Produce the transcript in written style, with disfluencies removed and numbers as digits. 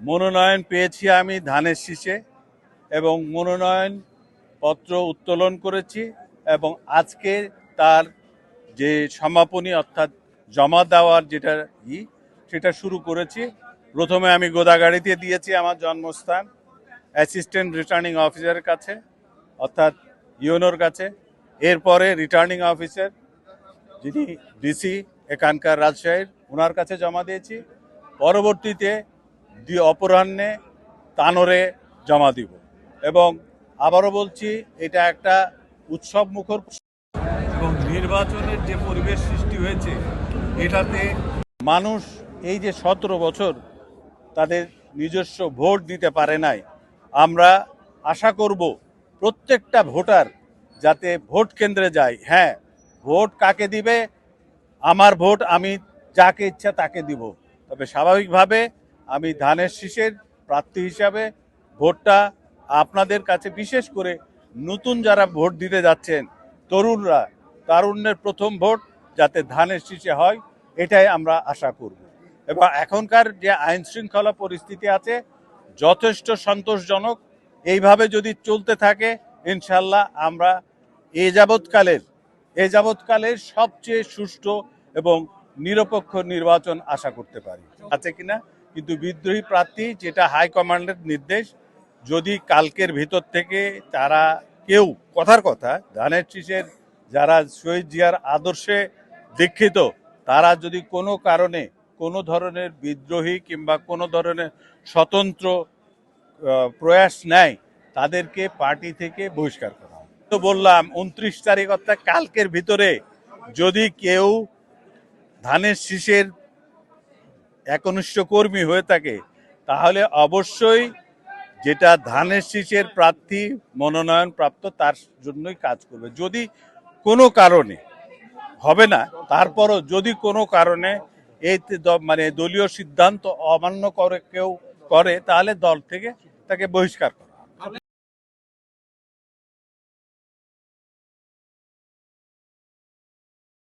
মনোনয়ন পেয়েছি আমি ধানের শীষে এবং মনোনয়ন পত্র উত্তোলন করেছি এবং আজকে তার যে সমাপনী অর্থাৎ জমা দেওয়ার যেটা সেটা শুরু করেছি। প্রথমে আমি গোদাগাড়িতে দিয়েছি আমার জন্মস্থান অ্যাসিস্ট্যান্ট রিটার্নিং অফিসারের কাছে অর্থাৎ ইউনোর কাছে। এরপরে রিটার্নিং অফিসার যিনি ডিসি এখানকার রাজশাহীর ওনার কাছে জমা দিয়েছি। পরবর্তীতে অপরাহ্নে তানোরে জমা দিব এবং আবারও বলছি এটা একটা উৎসব মুখর এবং নির্বাচনের যে পরিবেশ সৃষ্টি হয়েছে এটাতে মানুষ এই যে 17 বছর তাদের নিজস্ব ভোট দিতে পারে নাই, আমরা আশা করব প্রত্যেকটা ভোটার যাতে ভোট কেন্দ্রে যায়। হ্যাঁ, ভোট কাকে দিবে, আমার ভোট আমি যাকে ইচ্ছা তাকে দিব, তবে স্বাভাবিকভাবে আমি ধানের শীষের প্রার্থী হিসাবে ভোটটা আপনাদের কাছে, বিশেষ করে নতুন যারা ভোট দিতে যাচ্ছেন তরুণরা, তারুণ্যের প্রথম ভোট যাতে ধানের শীষে হয় এটাই আমরা আশা করব। এবং এখনকার যে আইন শৃঙ্খলা পরিস্থিতি আছে যথেষ্ট সন্তোষজনক। এইভাবে যদি চলতে থাকে ইনশাল্লাহ আমরা এ যাবৎকালের সবচেয়ে সুষ্ঠু এবং নিরপেক্ষ নির্বাচন আশা করতে পারি। আছে কিনা কিন্তু বিদ্রোহী প্রার্থী যেটা হাইকমান্ডের নির্দেশ, যদি কালকের ভিতর থেকে তারা কেউ কথার কথা ধানের শীষের যারা শহীদ জিয়ার আদর্শে দীক্ষিত তারা যদি কোনো কারণে কোনো ধরনের বিদ্রোহী কিংবা কোনো ধরনের স্বতন্ত্র প্রয়াস নেয় তাদেরকে পার্টি থেকে বহিষ্কার করা হয়। তো বললাম 29 তারিখ অর্থাৎ কালকের ভিতরে যদি কেউ ধানের শীষের একনিষ্ঠ কর্মী হয়ে থাকে তাহলে অবশ্যই যেটা ধানের শীষের প্রার্থী মনোনয়ন প্রাপ্ত তার জন্যই কাজ করবে। যদি কোনো কারণে হবে না, তারপরও যদি কোনো কারণে এই দলীয় সিদ্ধান্ত অমান্য করে কেউ করে তাহলে দল থেকে তাকে বহিষ্কার করে।